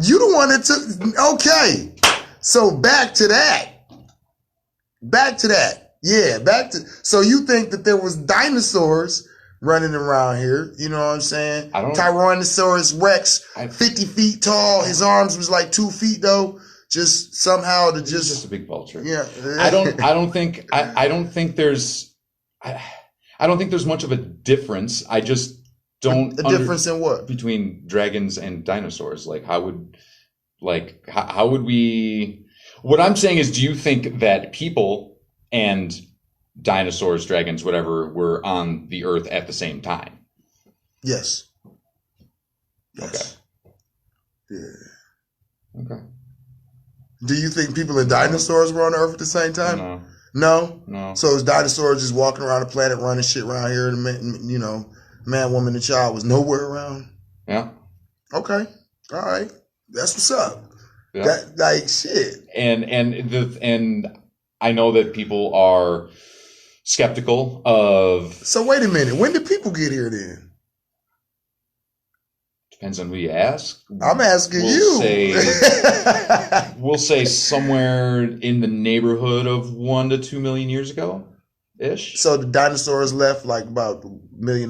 You the one that took. Okay, so back to that. Yeah, back to. So you think that there was dinosaurs running around here? You know what I'm saying? I don't. Tyrannosaurus Rex, 50 feet tall. His arms was like 2 feet though. Just somehow to just a big vulture. Yeah. I don't think there's much of a difference. I just don't. A difference in what? Between dragons and dinosaurs. Like how would we? What I'm saying is, do you think that people and dinosaurs, dragons, whatever, were on the earth at the same time? Yes. Okay. Yeah. Okay. Do you think people and dinosaurs were on Earth at the same time? No. So it's dinosaurs just walking around the planet, running shit around here, and man, woman, and child was nowhere around. Yeah. Okay. All right. That's what's up. Yeah. That like shit. And I know that people are skeptical of. So wait a minute. When did people get here then? Depends on who you ask. I'm asking you. We'll say somewhere in the neighborhood of 1 to 2 million years ago, ish. So the dinosaurs left like about 1.5 million,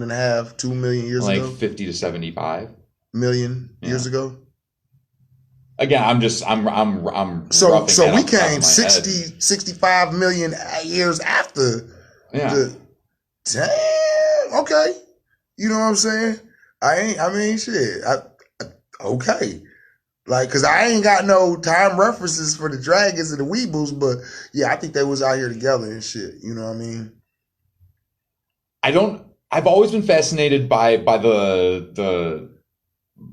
2 million years ago. Like 50 to 75 million years ago. Again, I'm so we came 60, 65 million years after. Yeah. Damn. Okay. You know what I'm saying? Okay. Like, cause I ain't got no time references for the dragons and the weebles, but yeah, I think they was out here together and shit. You know what I mean? I've always been fascinated by the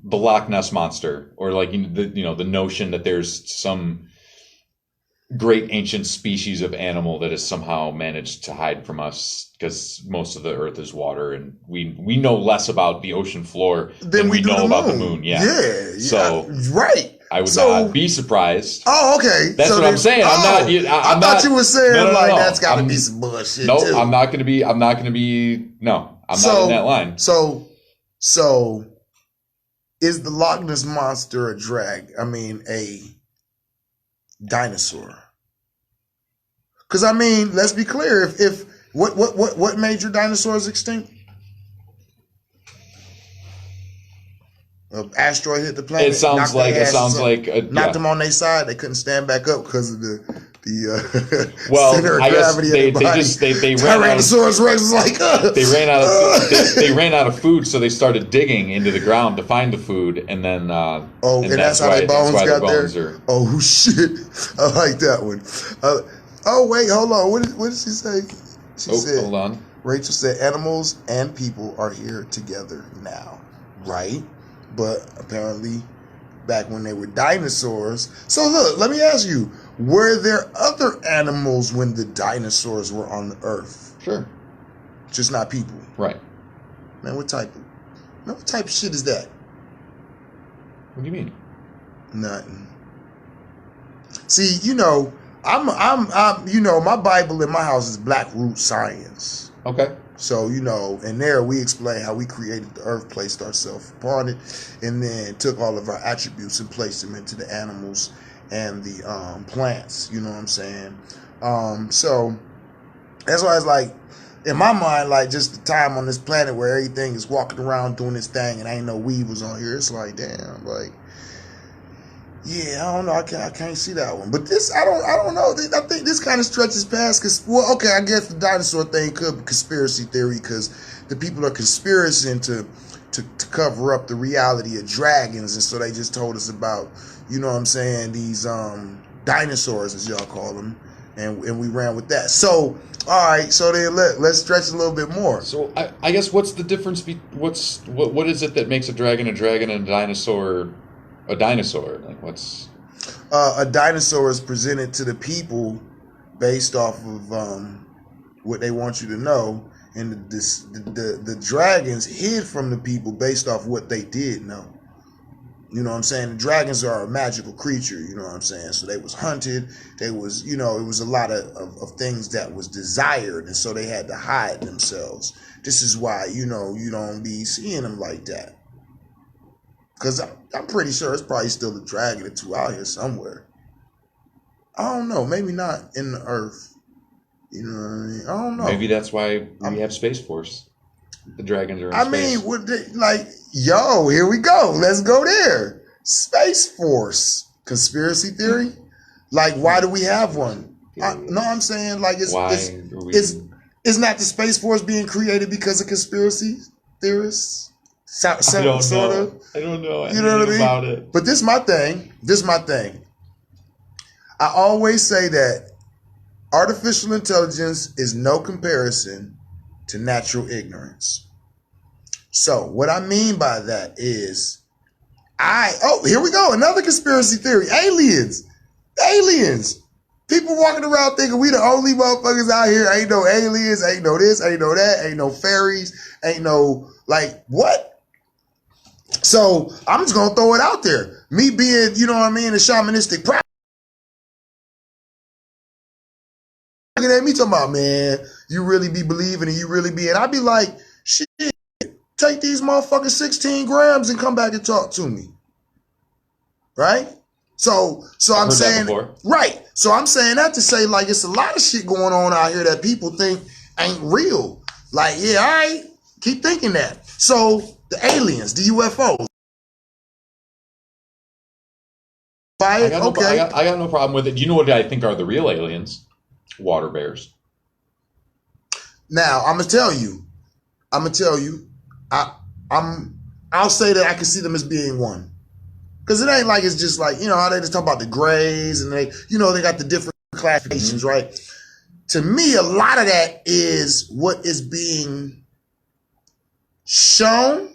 Loch Ness monster, or like the notion that there's some great ancient species of animal that has somehow managed to hide from us, because most of the earth is water, and we know less about the ocean floor than we know about the moon. Yeah. So right. I would not be surprised. Oh, okay. That's what I'm saying. I thought you were saying no. that's got to be some bullshit. No, too. I'm not going to be. No, I'm not in that line. So is the Loch Ness monster a dinosaur? Because let's be clear. If what major dinosaurs extinct? An asteroid hit the planet. It sounds like knocked them on their side. They couldn't stand back up because of the center of I guess gravity of their body. They Tyrannosaurus Rex is like they ran out of food, so they started digging into the ground to find the food, and then and that's how their bones got there. Oh shit! I like that one. Oh wait, hold on. What did she say? She said, hold on. Rachel said, animals and people are here together now, right? But apparently, back when they were dinosaurs. So look, let me ask you: were there other animals when the dinosaurs were on the earth? Sure. Just not people. Right. Man, what type of shit is that? What do you mean? Nothing. See, I'm my Bible in my house is Black Root Science. Okay. So, and there we explain how we created the earth, placed ourselves upon it, and then took all of our attributes and placed them into the animals and the plants. You know what I'm saying? So that's why it's like, in my mind, like just the time on this planet where everything is walking around doing its thing and ain't no weevils on here. It's like, damn, like, yeah, I don't know. I can't see that one. But this, I don't know. I think this kind of stretches past, I guess the dinosaur thing could be conspiracy theory, because the people are conspiring to cover up the reality of dragons, and so they just told us about, you know what I'm saying, these dinosaurs, as y'all call them, and we ran with that. So, all right, so then let's stretch a little bit more. So I guess what's the difference? What is it that makes a dragon and a dinosaur? A dinosaur, like what's? A dinosaur is presented to the people based off of what they want you to know, and the dragons hid from the people based off what they did know. You know what I'm saying? The dragons are a magical creature. You know what I'm saying? So they was hunted. They was, it was a lot of things that was desired, and so they had to hide themselves. This is why you don't be seeing them like that. Because I'm pretty sure it's probably still a dragon or two out here somewhere. I don't know. Maybe not in the Earth. You know what I mean? I don't know. Maybe that's why we have Space Force. The dragons are in I space. mean, yo, here we go. Let's go there. Space Force. Conspiracy theory? Like, why do we have one? No, I'm saying, like, it's not the Space Force being created because of conspiracy theorists? I don't know. I don't know. You know what I mean? About it. But this is my thing. I always say that artificial intelligence is no comparison to natural ignorance. So what I mean by that is here we go. Another conspiracy theory. Aliens. People walking around thinking we the only motherfuckers out here. Ain't no aliens, ain't no this, ain't no that, ain't no fairies, ain't no, like, what? So I'm just gonna throw it out there. Me being, you know what I mean, a shamanistic practice. Looking at me talking about, man, you really be believing and you really be, and I'd be like, shit, take these motherfucking 16 grams and come back and talk to me. Right? So I'm saying, right. So I'm saying that to say, like, it's a lot of shit going on out here that people think ain't real. Like, yeah, all right, keep thinking that. So the aliens, the UFOs. I got no problem with it. You know what I think are the real aliens? Water bears. Now, I'm gonna tell you. I'll say that I can see them as being one. Because it ain't like it's just like, you know, how they just talk about the grays and they, you know, they got the different classifications, right? To me, a lot of that is what is being shown.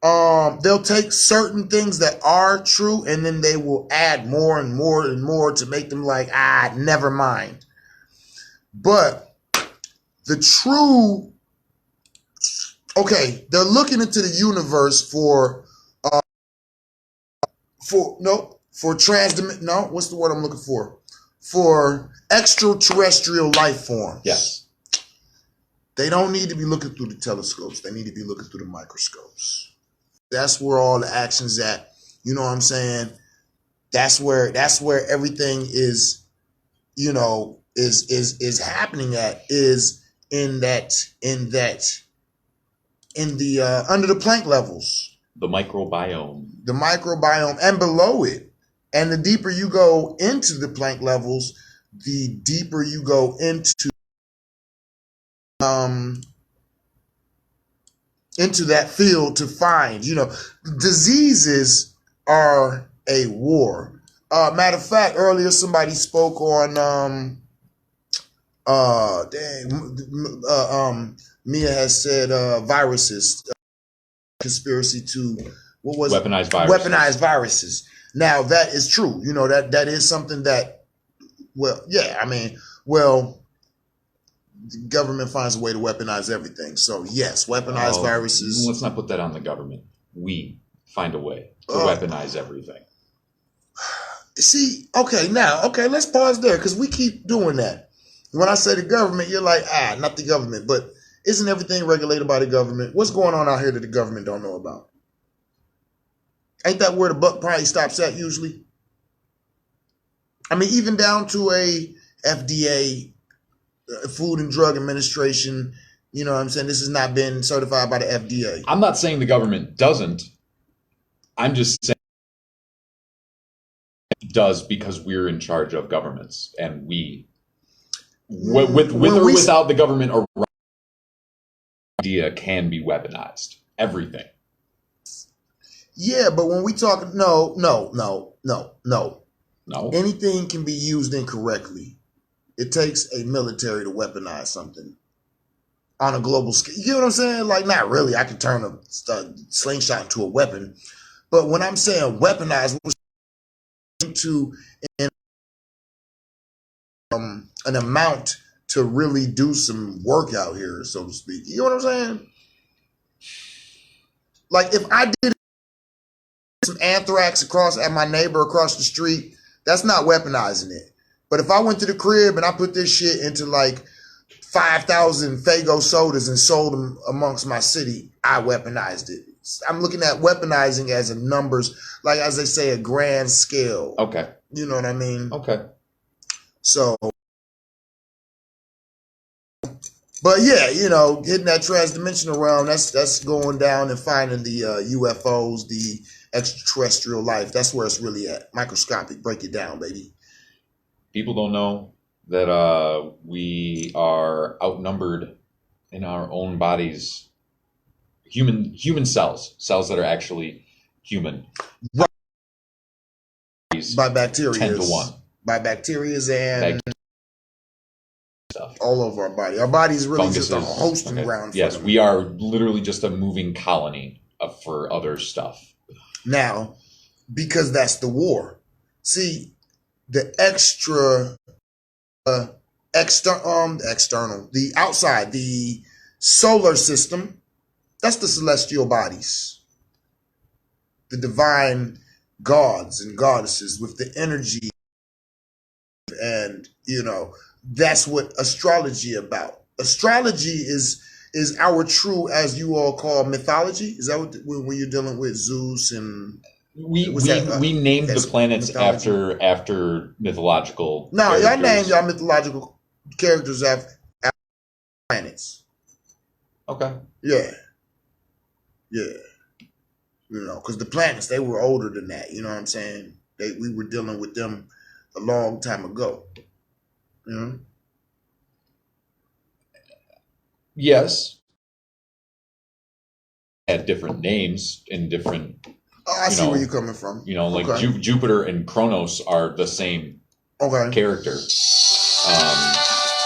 They'll take certain things that are true and then they will add more and more and more to make them like, never mind. But the true, okay, they're looking into the universe for extraterrestrial life forms. Yes. They don't need to be looking through the telescopes. They need to be looking through the microscopes. That's where all the action's at. You know what I'm saying? That's where everything is, you know, is happening at, is in the under the Planck levels. The microbiome. And below it. And the deeper you go into the Planck levels, the deeper you go into that field to find, you know, diseases are a war. Matter of fact, earlier somebody spoke on Mia has said viruses, conspiracy to weaponized viruses. Now that is true. You know, that is something that, the government finds a way to weaponize everything. So yes, weaponized viruses. Let's not put that on the government. We find a way to weaponize everything. See, let's pause there because we keep doing that. When I say the government, you're like, not the government, but isn't everything regulated by the government? What's going on out here that the government don't know about? Ain't that where the buck probably stops at usually? I mean, even down to a FDA, Food and Drug Administration, you know what I'm saying? This has not been certified by the FDA. I'm not saying the government doesn't. I'm just saying it does because we're in charge of governments. And without the government, a idea can be weaponized. Everything. Yeah, but when we talk, no. Anything can be used incorrectly. It takes a military to weaponize something on a global scale. You know what I'm saying? Like, not really. I can turn a slingshot into a weapon. But when I'm saying weaponize, into an amount to really do some work out here, so to speak. You know what I'm saying? Like, if I did some anthrax at my neighbor across the street, that's not weaponizing it. But if I went to the crib and I put this shit into like 5,000 Faygo sodas and sold them amongst my city, I weaponized it. I'm looking at weaponizing as a numbers, like as they say, a grand scale. Okay. You know what I mean? Okay. So, but yeah, you know, hitting that transdimensional realm, that's going down and finding the UFOs, the extraterrestrial life. That's where it's really at. Microscopic. Break it down, baby. People don't know that we are outnumbered in our own bodies. Human cells that are actually human. Right. By 10 to 1. By bacteria and stuff. All over our body. Our body is really Funguses. just a hosting Okay. ground. Yes, we are literally just a moving colony for other stuff. Now, because that's the war. See, the external, the outside, the solar system, that's the celestial bodies, the divine gods and goddesses with the energy, and you know that's what astrology about. Astrology is our true, as you all call, mythology. Is that what when you're dealing with Zeus and we named the planets mythology? after mythological. No, y'all named y'all mythological characters after planets. Okay. Yeah. You know, because the planets, they were older than that. You know what I'm saying? We were dealing with them a long time ago. You know? Yes. Had different names in different. Oh, I see where you're coming from. You know, like okay. Jupiter and Kronos are the same character.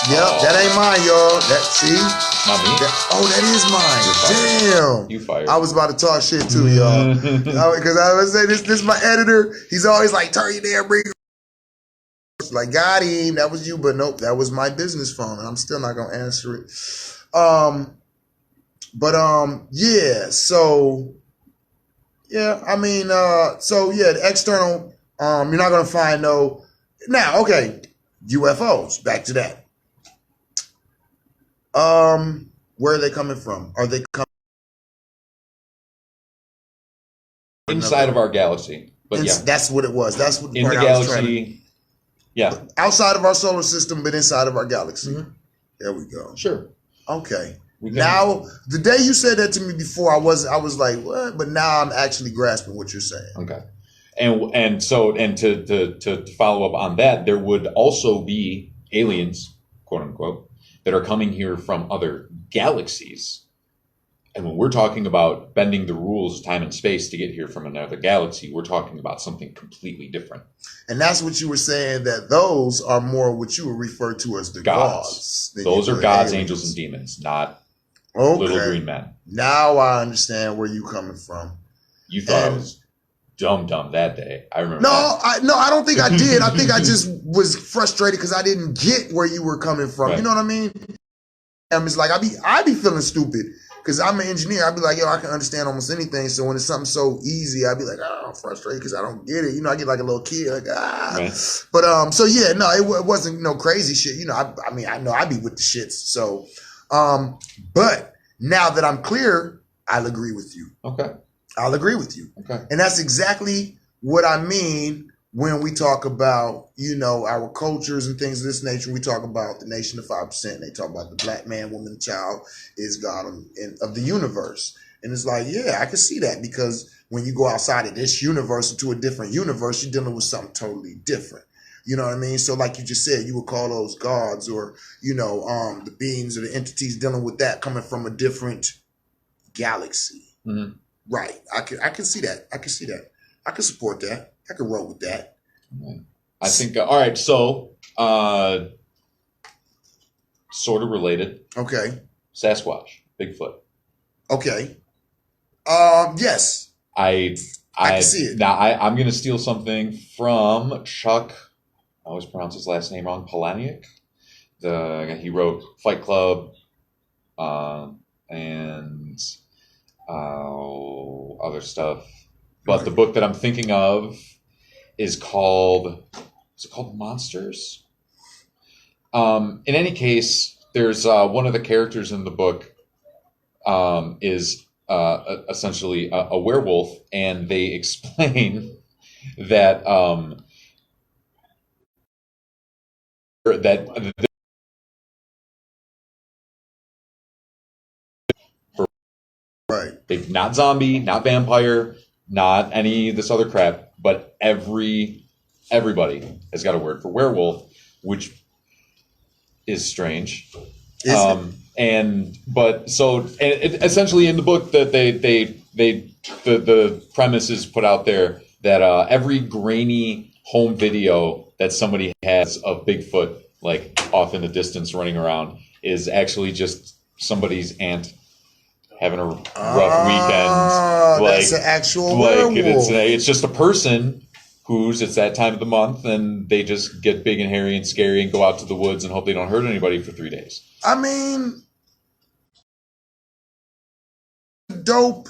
Yep, that ain't mine, y'all. See? Not me? That is mine. Damn. You fired. I was about to talk shit too, y'all. Because I would say this is my editor. He's always like, turn your damn ring. Like, got him. That was you. But nope, that was my business phone. And I'm still not going to answer it. Yeah. So, yeah, I mean, the external, you're not going to find no. Now, okay, UFOs. Back to that. Where are they coming from? Are they coming inside of our galaxy? But yeah, that's what it was. That's what in the galaxy. Yeah, outside of our solar system, but inside of our galaxy. Mm-hmm. There we go. Sure. Okay. Now, the day you said that to me before, I was like, what? But now I'm actually grasping what you're saying. Okay. And to follow up on that, there would also be aliens, quote unquote, that are coming here from other galaxies. And when we're talking about bending the rules of time and space to get here from another galaxy, we're talking about something completely different. And that's what you were saying, that those are more what you would refer to as the gods. Those are gods, angels, and demons, not little green men. Now I understand where you're coming from. You thought I was dumb that day. I remember. No, I don't think I did. I think I just was frustrated because I didn't get where you were coming from. Right. You know what I mean? It's like I be feeling stupid because I'm an engineer. I'd be like, yo, I can understand almost anything. So when it's something so easy, I'd be like, oh, I'm frustrated because I don't get it. You know, I get like a little kid, like Right. But so yeah, no, it wasn't no crazy shit. You know, I mean, I know I be with the shits. So, but now that I'm clear, I'll agree with you. Okay. I'll agree with you. Okay. And that's exactly what I mean when we talk about, you know, our cultures and things of this nature. We talk about the nation of 5%. And they talk about the black man, woman, and child is God of the universe. And it's like, yeah, I can see that, because when you go outside of this universe into a different universe, you're dealing with something totally different. You know what I mean? So like you just said, you would call those gods, or, you know, the beings or the entities dealing with that coming from a different galaxy. Mm-hmm. Right. I can see that. I can see that. I can support that. I can roll with that. I think, all right. So, sort of related. Okay. Sasquatch, Bigfoot. Okay. Yes. I can see it. Now, I'm going to steal something from Chuck. I always pronounce his last name wrong. Palahniuk. He wrote Fight Club, and other stuff. But the book that I'm thinking of is called Monsters? In any case, there's one of the characters in the book is essentially a werewolf, and they explain that that Right. not zombie, not vampire, not any of this other crap, but everybody has got a word for werewolf, which is strange. Essentially in the book that the premise is put out there that every grainy home video that somebody has of Bigfoot like off in the distance running around is actually just somebody's aunt having a rough weekend. Like, that's an actual werewolf. It's just a person it's that time of the month, and they just get big and hairy and scary and go out to the woods and hope they don't hurt anybody for 3 days. I mean, dope.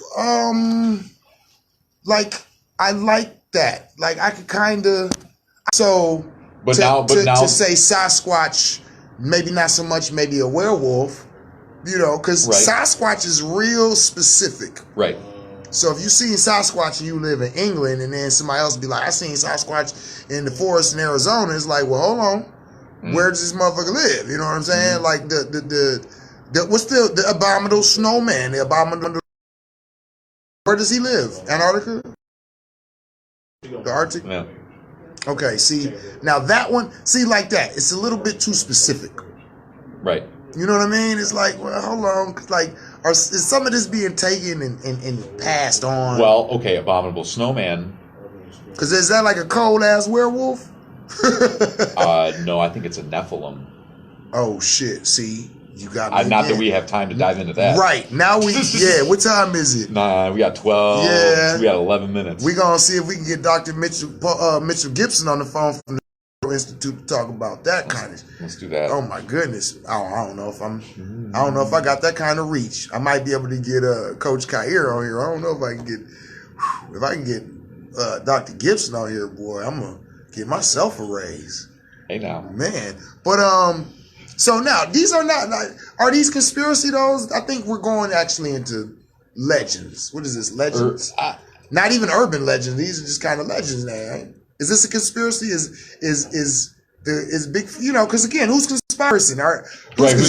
Like, I like that. Like, I could kind of. So, to say Sasquatch, maybe not so much, maybe a werewolf, because Sasquatch is real specific. Right. So if you seen Sasquatch and you live in England, and then somebody else be like, I seen Sasquatch in the forest in Arizona, it's like, well, hold on, where does this motherfucker live? You know what I'm saying? Like what's the abominable snowman? Where does he live? Antarctica? The Arctic? Yeah. Okay, see, now that one, like that, it's a little bit too specific. Right. You know what I mean? It's like, well, hold on, like, is some of this being taken and passed on? Well, okay, abominable snowman. Because is that like a cold-ass werewolf? No, I think it's a Nephilim. Oh, shit, see, you got me not that we have time to dive into that. Right, now what time is it? Nah, we got 12, we got 11 minutes. We're going to see if we can get Dr. Mitchell Gibson on the phone from the Institute to talk about that kind of. Let's do that. Oh my goodness! I don't know if I got that kind of reach. I might be able to get Coach Kair on here. I don't know if I can get Dr. Gibson on here, boy. I'm gonna give myself a raise. Hey now, man. But so now these are are these conspiracy though? I think we're going actually into legends. What is this? Legends? Not even urban legends. These are just kind of legends now, right? Is this a conspiracy? Is big? Because again, who's conspiring? Who's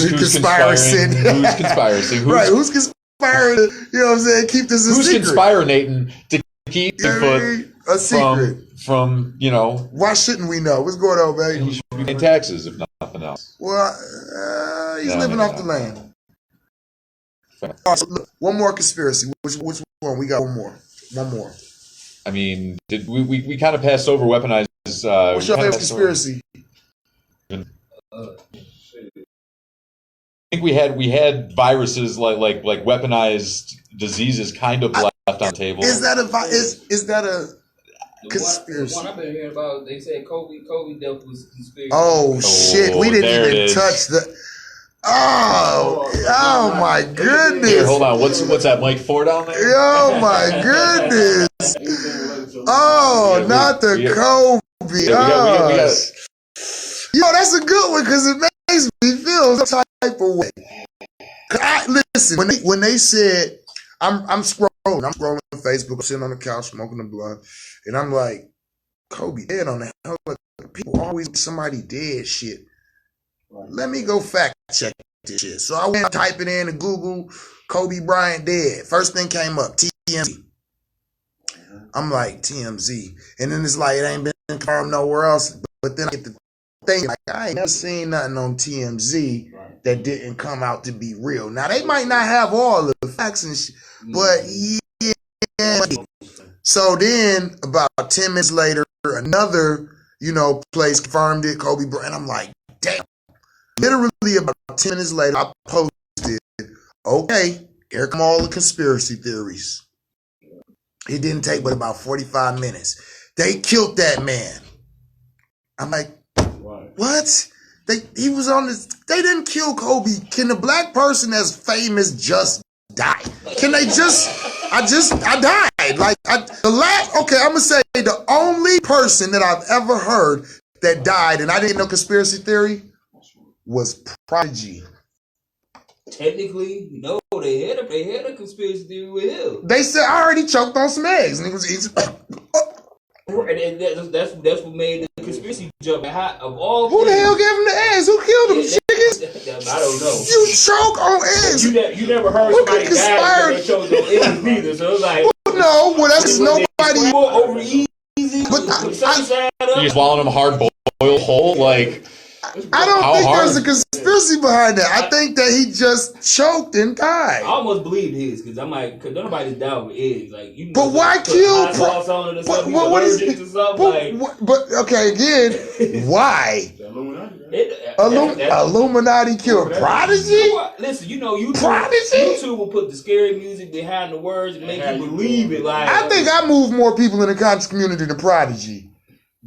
conspiring? Who's conspiring? Right? Who's conspiring? You know what I'm saying? Keep this a secret. Who's conspirating to keep Bigfoot a secret from? Why shouldn't we know? What's going on, baby? He should be paying taxes, if nothing else. Well, he's living off the land. So, look, one more conspiracy. Which one? We got one more. I mean, we kind of passed over weaponized. What's your favorite conspiracy? I think we had viruses like weaponized diseases kind of left on the table. Is that a conspiracy? The one I've been hearing about, they said Kobe death was conspiracy. Oh shit! We didn't even touch the. Oh my goodness! Here, hold on. What's that? Mike Ford down there? Oh my goodness! Oh, not the Kobe. That's a good one because it makes me feel some type of way. Listen, when they said, I'm scrolling Facebook, I'm sitting on the couch smoking a blunt, and I'm like, Kobe dead on that. Like, people always somebody dead shit. Let me go fact check this shit. So I went typing in to Google Kobe Bryant dead. First thing came up, TMZ. I'm like, TMZ. And then it's like, it ain't been confirmed nowhere else. But then I get the thing, like, I ain't never seen nothing on TMZ that didn't come out to be real. Now, they might not have all the facts and shit, but yeah. So then, about 10 minutes later, another, place confirmed it, Kobe Bryant. I'm like, damn. Literally about 10 minutes later, I posted, okay, here come all the conspiracy theories. It didn't take but about 45 minutes. They killed that man. I'm like, what? He was on this. They didn't kill Kobe. Can the black person that's famous just die? Can they just? I died. Like okay, I'm gonna say the only person that I've ever heard that died, and I didn't know conspiracy theory, was Prodigy. technically, no, they had a conspiracy theory with him. They said I already choked on some eggs, and it was easy. And that's what made the conspiracy jump. Of all Who the hell gave him the eggs? Who killed them chickens? I don't know. You choke on eggs. You never heard Who somebody die because they chose no eggs neither. So it's like no, well that's nobody. Over easy. But You just swallowing them hard boiled whole like. I don't How think hard? there's a conspiracy behind that. I think that he just choked and died. I almost believed his because I'm like, because nobody just died with eggs. Like you. But why kill? Sauce on it or something. What is it? But okay, again, why? Illuminati killed Prodigy? Listen, you know, Prodigy? YouTube will put the scary music behind the words and make you believe it. Like I think I moved more people in the conscious community than Prodigy.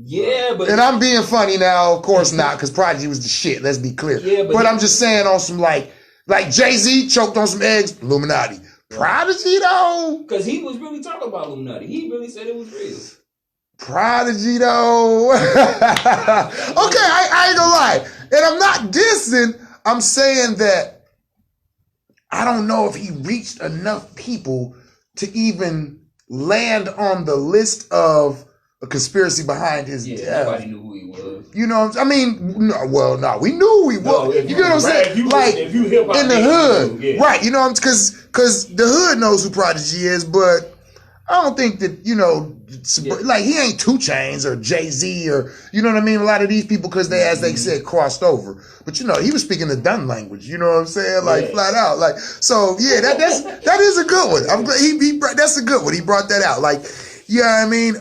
Yeah, but and I'm being funny now, of course not, because Prodigy was the shit. Let's be clear. Yeah, but I'm just saying on some like Jay-Z choked on some eggs, Illuminati. Prodigy though, because he was really talking about Illuminati. He really said it was real. Prodigy though. Okay, I ain't gonna lie, and I'm not dissing. I'm saying that I don't know if he reached enough people to even land on the list of a conspiracy behind his death. Nobody knew who he was. You know, I mean, we knew who he was. You get what I'm saying? Like if you hip-hop in the hood, right? You know, because the hood knows who Prodigy is, but I don't think that like he ain't 2 Chainz or Jay-Z or you know what I mean. A lot of these people, because they, as they said, crossed over. But he was speaking the done language. You know what I'm saying? Like flat out. Like so, yeah. That is a good one. I'm glad that's a good one. He brought that out. Like, yeah, I mean,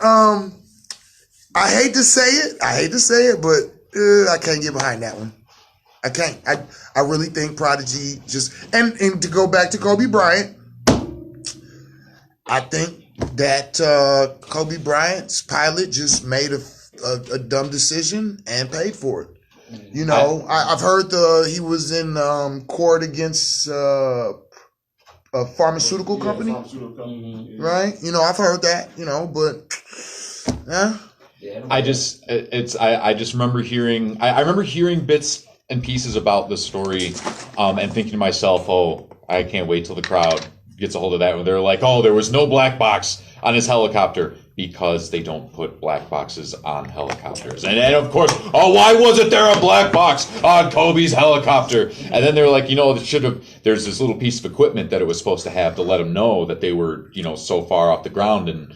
I hate to say it, but I can't get behind that one. I can't. I really think Prodigy just and to go back to Kobe Bryant, I think that Kobe Bryant's pilot just made a dumb decision and paid for it. You know, I've heard he was in court against a pharmaceutical company, right? You know, I've heard that. You know, but yeah. I just remember hearing I remember hearing bits and pieces about this story and thinking to myself, oh, I can't wait till the crowd gets a hold of that when they're like, oh, there was no black box on his helicopter because they don't put black boxes on helicopters. And of course, oh, why wasn't there a black box on Kobe's helicopter? And then they're like, there's this little piece of equipment that it was supposed to have to let them know that they were, so far off the ground and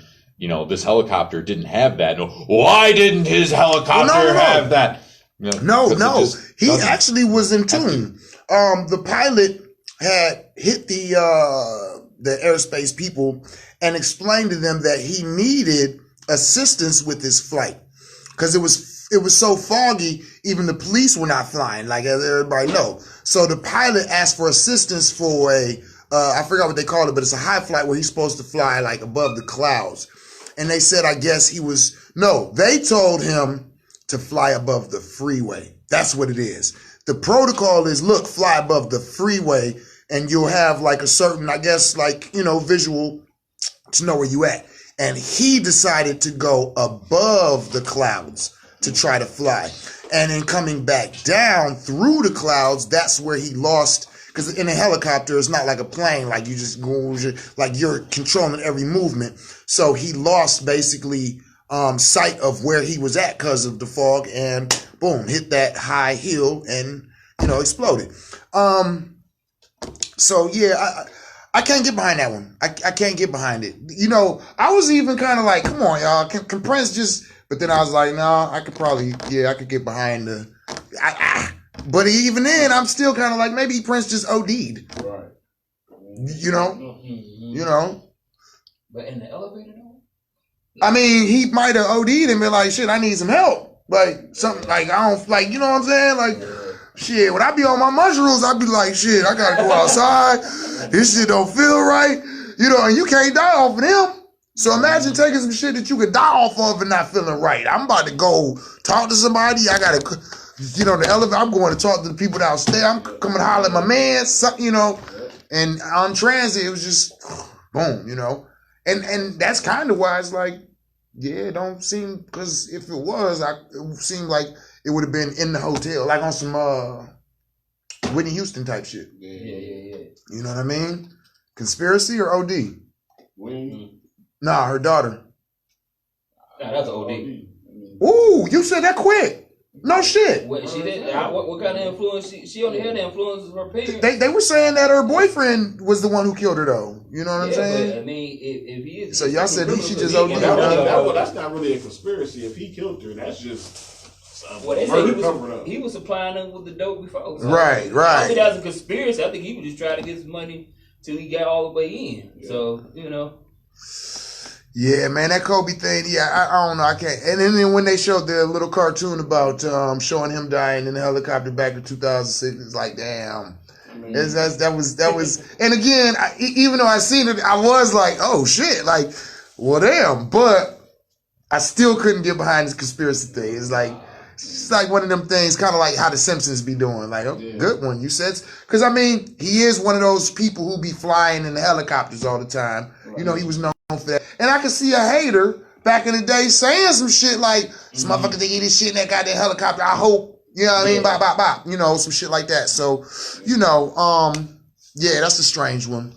this helicopter didn't have that. Why didn't his helicopter have that? No. He actually was in tune. The pilot had hit the airspace people and explained to them that he needed assistance with his flight because it was so foggy. Even the police were not flying, like as everybody know. So the pilot asked for assistance for I forgot what they called it, but it's a high flight where he's supposed to fly like above the clouds. And they said, I guess they told him to fly above the freeway. That's what it is. The protocol is, look, fly above the freeway and you'll have like a certain, I guess, visual to know where you at. And he decided to go above the clouds to try to fly. And in coming back down through the clouds, that's where he lost. Because in a helicopter, it's not like a plane, like you just go, like you're controlling every movement. So he lost basically sight of where he was at because of the fog and boom, hit that high hill and, exploded. So yeah, I can't get behind that one. I can't get behind it. I was even kind of like, come on, y'all, can Prince just, but then I was like, no, I could get behind but even then, I'm still kind of like, maybe Prince just OD'd. Right. But in the elevator, though? I mean, he might have OD'd and been like, shit, I need some help. Like, something like, I don't, like, you know what I'm saying? Like, shit, when I be on my mushrooms, I be like, shit, I gotta go outside. This shit don't feel right. And you can't die off of them. So imagine taking some shit that you could die off of and not feeling right. I'm about to go talk to somebody. I gotta get on the elevator. I'm going to talk to the people downstairs. I'm coming to holler at my man, and on transit, it was just boom, and that's kind of why it's like, yeah, it don't seem, because if it was, it seemed like it would have been in the hotel, like on some Whitney Houston type shit. Yeah. You know what I mean? Conspiracy or OD? When Nah, her daughter. Nah, that's an OD. Ooh, you said that quick. No shit. What she did? What kind of influence? She only had the influence of her parents. They were saying that her boyfriend was the one who killed her, though. You know what I'm saying? But, I mean, if he is, So y'all said he should just OD. OD. that's not really a conspiracy. If he killed her, that's just Well, they said cover-up. he was supplying them with the dope before. So Right, I don't think right. that was a conspiracy. I think he was just trying to get his money till he got all the way in. Yeah. So you know. Yeah, man, that Kobe thing. Yeah, I don't know. I can't. And then when they showed the little cartoon about showing him dying in the helicopter back in 2006, it's like, damn. That was. And again, even though I seen it, I was like, oh shit, like, well, damn. But I still couldn't get behind this conspiracy thing. It's like one of them things, kind of like how the Simpsons be doing. Like, oh, good one, you said. Because I mean, he is one of those people who be flying in the helicopters all the time. Right. You know, he was known for that. And I could see a hater back in the day saying some shit like, this motherfucker think he this shit in that goddamn helicopter. I hope, you know what I mean? Bop, bop, bop. You know, some shit like that. So, you know, yeah, that's a strange one.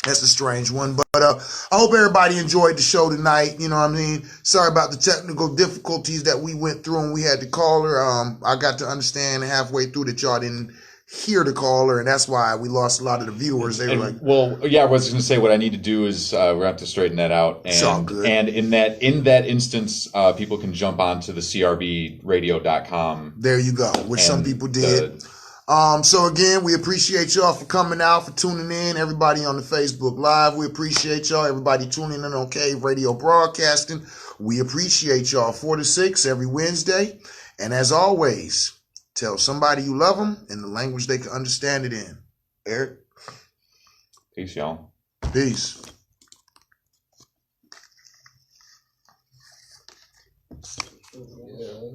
That's a strange one. But I hope everybody enjoyed the show tonight. You know what I mean? Sorry about the technical difficulties that we went through and we had to call her. I got to understand halfway through that y'all didn't hear the caller, and that's why we lost a lot of the viewers. They were like, well, yeah, I was going to say what I need to do is we're going to have to straighten that out. And, it's all good. And in that instance, people can jump onto the crbradio.com. There you go, which some people did. So again, we appreciate y'all for coming out, for tuning in. Everybody on the Facebook Live, we appreciate y'all. Everybody tuning in on Cave Radio Broadcasting, we appreciate y'all. 4 to 6 every Wednesday. And as always, tell somebody you love them in the language they can understand it in. Eric? Peace, y'all. Peace. Yeah,